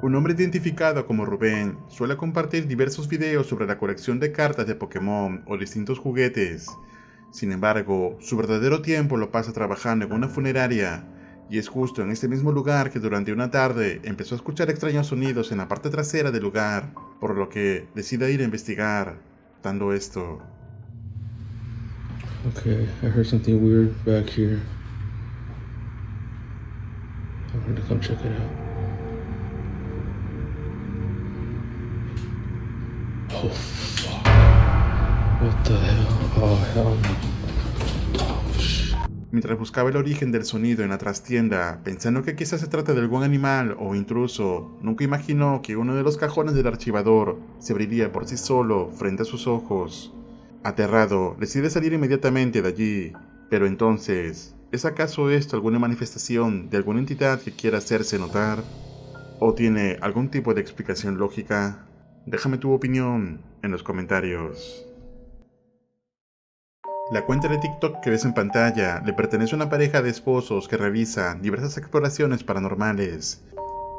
Un hombre identificado como Rubén suele compartir diversos videos sobre la colección de cartas de Pokémon o distintos juguetes. Sin embargo, su verdadero tiempo lo pasa trabajando en una funeraria, y es justo en este mismo lugar que durante una tarde empezó a escuchar extraños sonidos en la parte trasera del lugar, por lo que decide ir a investigar, dando esto. Okay, I heard something weird back here. I'm gonna come check it out. Oh, fuck. What the hell? Oh, hell no. Oh, shit. Mientras buscaba el origen del sonido en la trastienda, pensando que quizás se trata de algún animal o intruso, nunca imaginó que uno de los cajones del archivador se abriría por sí solo frente a sus ojos. Aterrado, decide salir inmediatamente de allí, pero entonces, ¿es acaso esto alguna manifestación de alguna entidad que quiera hacerse notar? ¿O tiene algún tipo de explicación lógica? Déjame tu opinión en los comentarios. La cuenta de TikTok que ves en pantalla le pertenece a una pareja de esposos que realizan diversas exploraciones paranormales.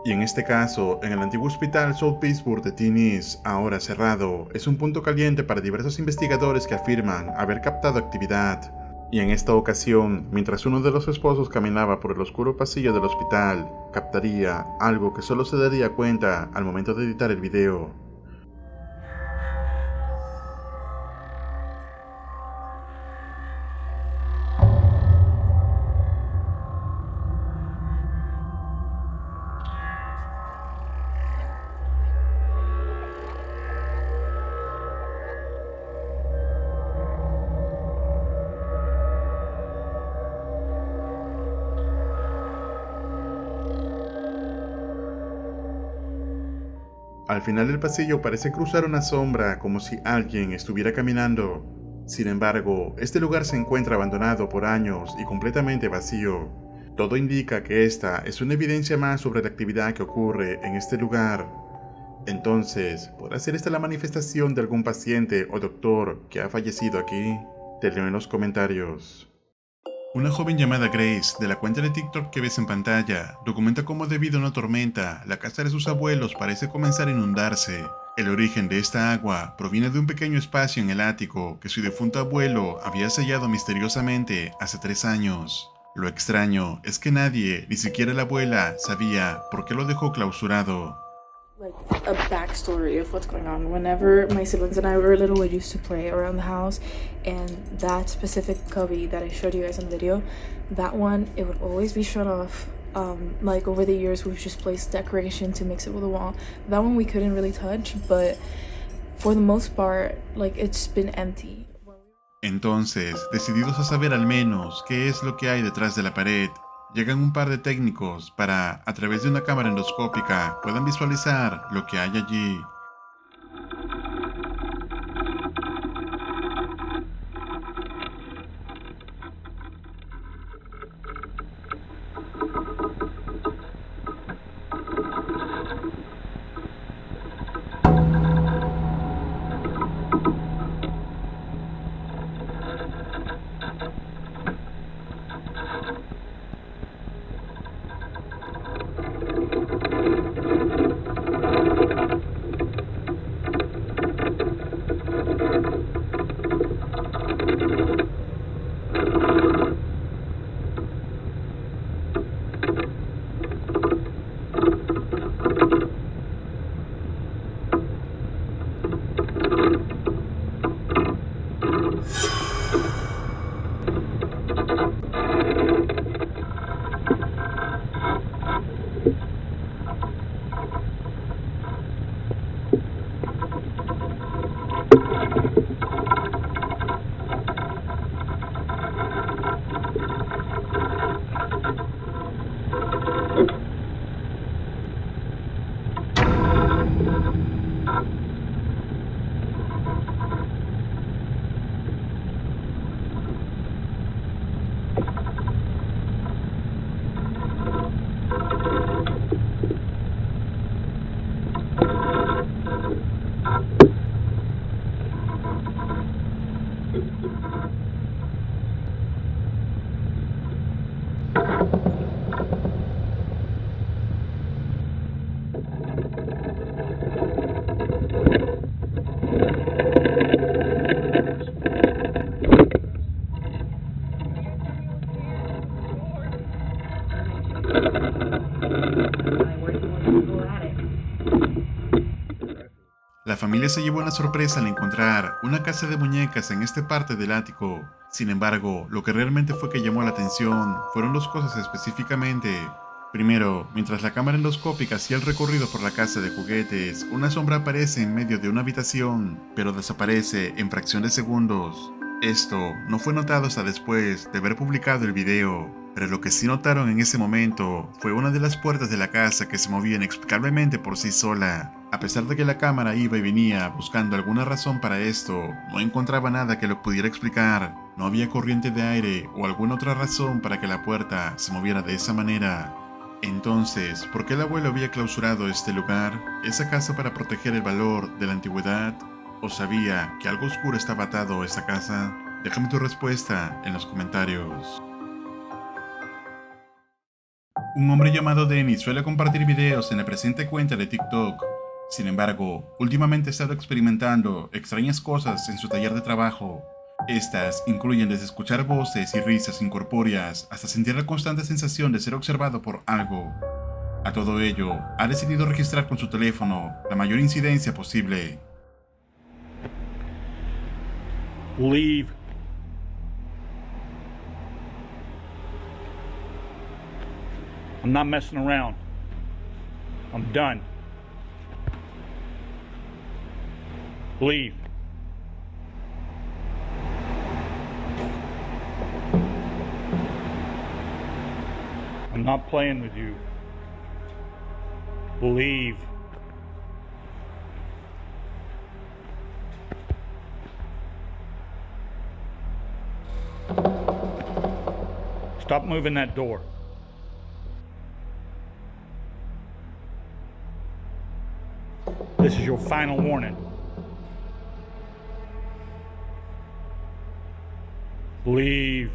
Y en este caso, en el antiguo hospital South Pittsburgh de Teen East, ahora cerrado, es un punto caliente para diversos investigadores que afirman haber captado actividad. Y en esta ocasión, mientras uno de los esposos caminaba por el oscuro pasillo del hospital, captaría algo que solo se daría cuenta al momento de editar el video. Al final del pasillo parece cruzar una sombra como si alguien estuviera caminando. Sin embargo, este lugar se encuentra abandonado por años y completamente vacío. Todo indica que esta es una evidencia más sobre la actividad que ocurre en este lugar. Entonces, ¿podrá ser esta la manifestación de algún paciente o doctor que ha fallecido aquí? Te leo en los comentarios. Una joven llamada Grace, de la cuenta de TikTok que ves en pantalla, documenta cómo debido a una tormenta, la casa de sus abuelos parece comenzar a inundarse. El origen de esta agua proviene de un pequeño espacio en el ático que su difunto abuelo había sellado misteriosamente hace 3 años. Lo extraño es que nadie, ni siquiera la abuela, sabía por qué lo dejó clausurado. Like a backstory of what's going on. Whenever my siblings and I were little, we used to play around the house, and that specific cubby that I showed you guys in the video, that one, it would always be shut off. Like over the years, we've just placed decoration to mix it with the wall. That one we couldn't really touch, but for the most part, like it's been empty. Entonces, decididos a saber al menos qué es lo que hay detrás de la pared, llegan un par de técnicos para, a través de una cámara endoscópica, puedan visualizar lo que hay allí. La familia se llevó una sorpresa al encontrar una casa de muñecas en esta parte del ático. Sin embargo, lo que realmente fue que llamó la atención fueron dos cosas específicamente. Primero, mientras la cámara endoscópica hacía el recorrido por la casa de juguetes, una sombra aparece en medio de una habitación, pero desaparece en fracción de segundos. Esto no fue notado hasta después de haber publicado el video, pero lo que sí notaron en ese momento fue una de las puertas de la casa que se movía inexplicablemente por sí sola. A pesar de que la cámara iba y venía buscando alguna razón para esto, no encontraba nada que lo pudiera explicar. No había corriente de aire o alguna otra razón para que la puerta se moviera de esa manera. Entonces, ¿por qué el abuelo había clausurado este lugar, esa casa, para proteger el valor de la antigüedad? ¿O sabía que algo oscuro estaba atado a esta casa? Déjame tu respuesta en los comentarios. Un hombre llamado Dennis suele compartir videos en la presente cuenta de TikTok. Sin embargo, últimamente ha estado experimentando extrañas cosas en su taller de trabajo. Estas incluyen desde escuchar voces y risas incorpóreas hasta sentir la constante sensación de ser observado por algo. A todo ello, ha decidido registrar con su teléfono la mayor incidencia posible. Leave. I'm not messing around. I'm done. Leave. I'm not playing with you. Leave. Stop moving that door. This is your final warning. Leave.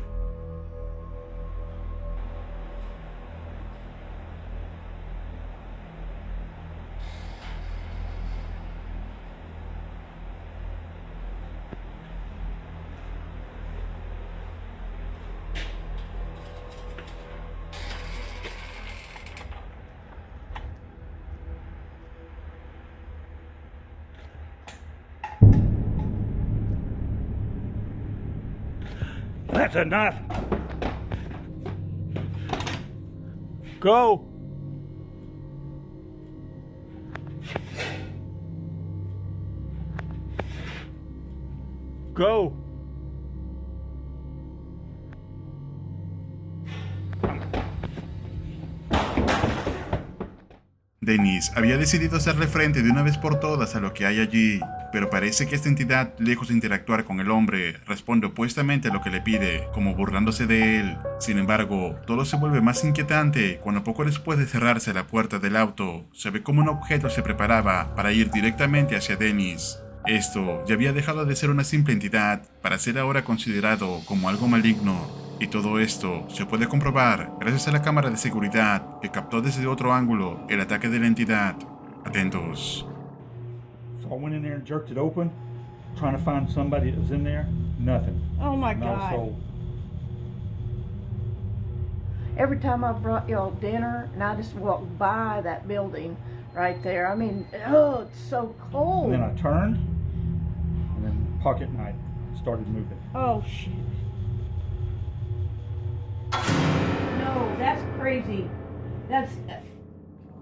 That's enough. Go. Go. Dennis había decidido hacerle frente de una vez por todas a lo que hay allí, pero parece que esta entidad, lejos de interactuar con el hombre, responde opuestamente a lo que le pide, como burlándose de él. Sin embargo, todo se vuelve más inquietante cuando poco después de cerrarse la puerta del auto, se ve como un objeto se preparaba para ir directamente hacia Dennis. Esto ya había dejado de ser una simple entidad para ser ahora considerado como algo maligno. Y todo esto se puede comprobar gracias a la cámara de seguridad que captó desde otro ángulo el ataque de la entidad. Atentos. So I went in there and jerked it open, trying to find somebody that was in there. Nothing. Oh my Not a God. soul. Every time I brought y'all dinner and I just walked by that building right there, I mean, oh, it's so cold. And then I turned, and then pocket knife started moving. Oh, shit. No, that's crazy. That's...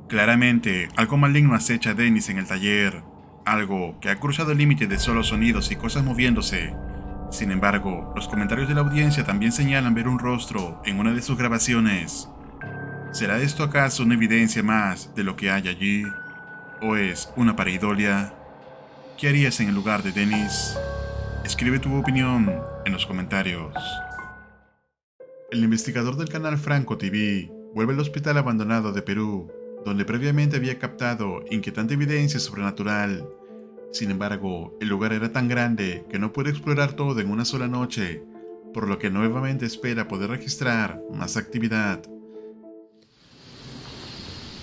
Claramente, algo maligno acecha a Dennis en el taller, algo que ha cruzado el límite de solo sonidos y cosas moviéndose. Sin embargo, los comentarios de la audiencia también señalan ver un rostro en una de sus grabaciones. ¿Será esto acaso una evidencia más de lo que hay allí? ¿O es una pareidolia? ¿Qué harías en el lugar de Dennis? Escribe tu opinión en los comentarios. El investigador del canal Franco TV vuelve al hospital abandonado de Perú, donde previamente había captado inquietante evidencia sobrenatural. Sin embargo, el lugar era tan grande que no puede explorar todo en una sola noche, por lo que nuevamente espera poder registrar más actividad.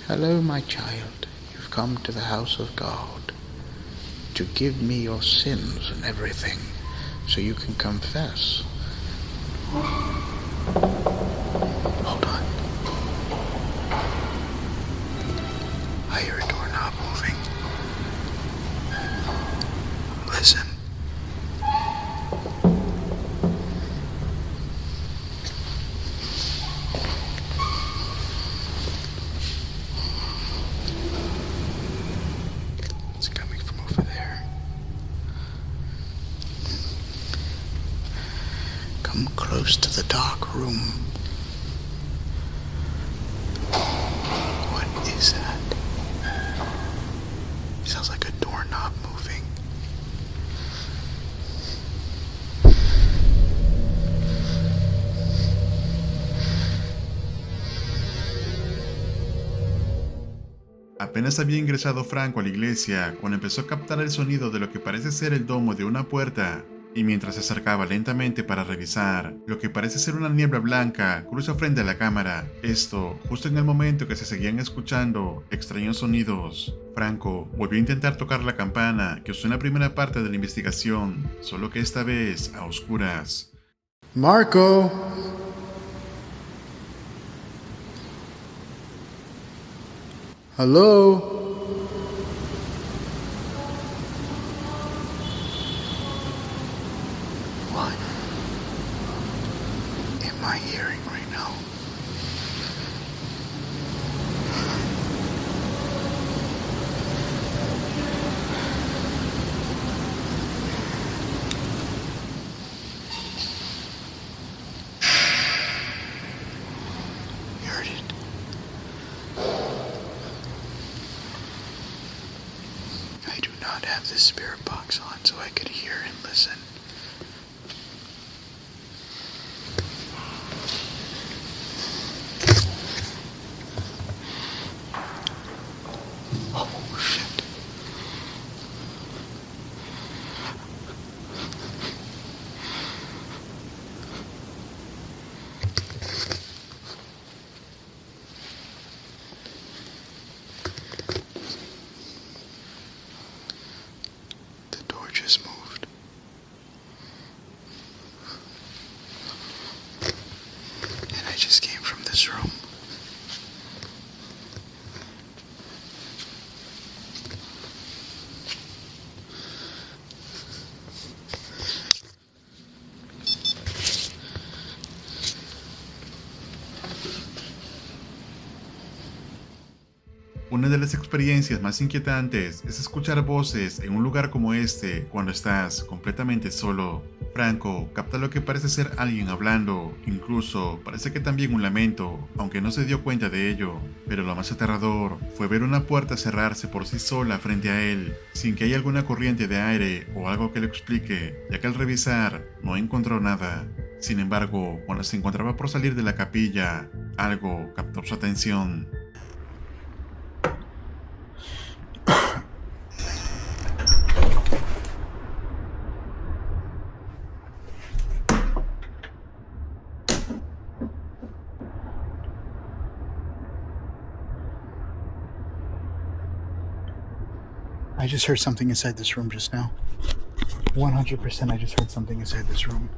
Hello, my child. You've come to the house of God to give me your sins and everything, so you can confess. Hold on. I hear a doorknob moving. come close to the dark room. What is that? Sounds like a doorknob moving. Apenas había ingresado Franco a la iglesia cuando empezó a captar el sonido de lo que parece ser el domo de una puerta, y mientras se acercaba lentamente para revisar, lo que parece ser una niebla blanca cruza frente a la cámara. Esto justo en el momento que se seguían escuchando extraños sonidos. Franco volvió a intentar tocar la campana que usó en la primera parte de la investigación, solo que esta vez a oscuras. Marco! Hello? What am I hearing right now? You heard it. I do not have the spirit box on so I could hear and listen. Oh, shit. The door just moved. And I just came from this room. Una de las experiencias más inquietantes es escuchar voces en un lugar como este cuando estás completamente solo. Franco capta lo que parece ser alguien hablando, incluso parece que también un lamento, aunque no se dio cuenta de ello. Pero lo más aterrador fue ver una puerta cerrarse por sí sola frente a él, sin que haya alguna corriente de aire o algo que lo explique, ya que al revisar no encontró nada. Sin embargo, cuando se encontraba por salir de la capilla, algo captó su atención. I just heard something inside this room just now. 100% I just heard something inside this room.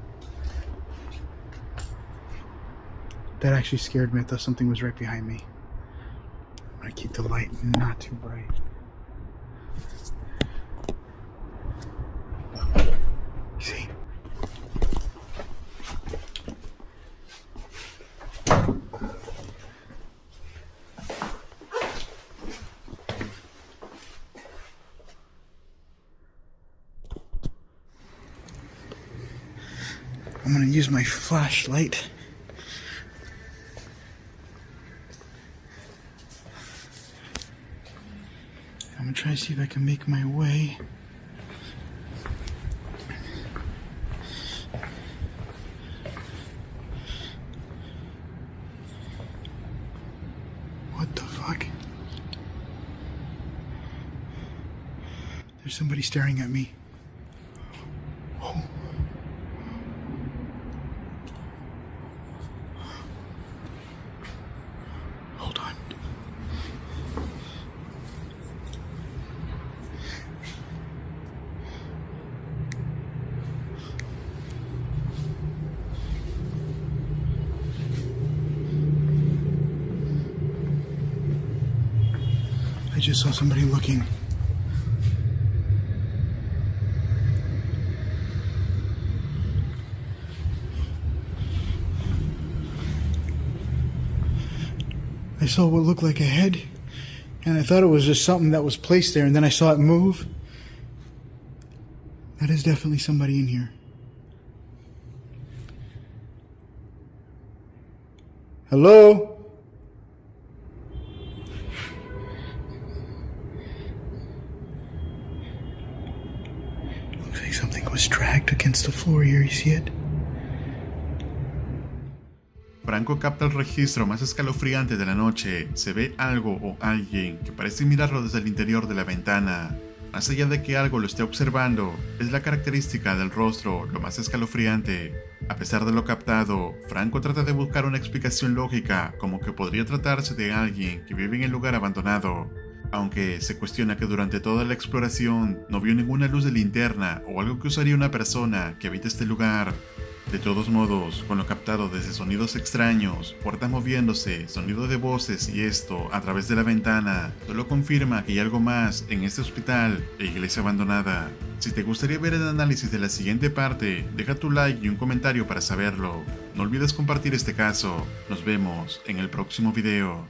That actually scared me. I thought something was right behind me. I'm gonna keep the light not too bright. See? I'm gonna use my flashlight. I'm gonna try to see if I can make my way. What the fuck? There's somebody staring at me. Oh. Hold on. I just saw somebody looking. I saw what looked like a head, and I thought it was just something that was placed there, and then I saw it move. That is definitely somebody in here. Hello? Looks like something was dragged against the floor here. You see it? Franco capta el registro más escalofriante de la noche. Se ve algo o alguien que parece mirarlo desde el interior de la ventana. Más allá de que algo lo esté observando, es la característica del rostro lo más escalofriante. A pesar de lo captado, Franco trata de buscar una explicación lógica, como que podría tratarse de alguien que vive en el lugar abandonado, aunque se cuestiona que durante toda la exploración no vio ninguna luz de linterna o algo que usaría una persona que habita este lugar. De todos modos, con lo captado desde sonidos extraños, puertas moviéndose, sonido de voces y esto a través de la ventana, solo confirma que hay algo más en este hospital e iglesia abandonada. Si te gustaría ver el análisis de la siguiente parte, deja tu like y un comentario para saberlo. No olvides compartir este caso. Nos vemos en el próximo video.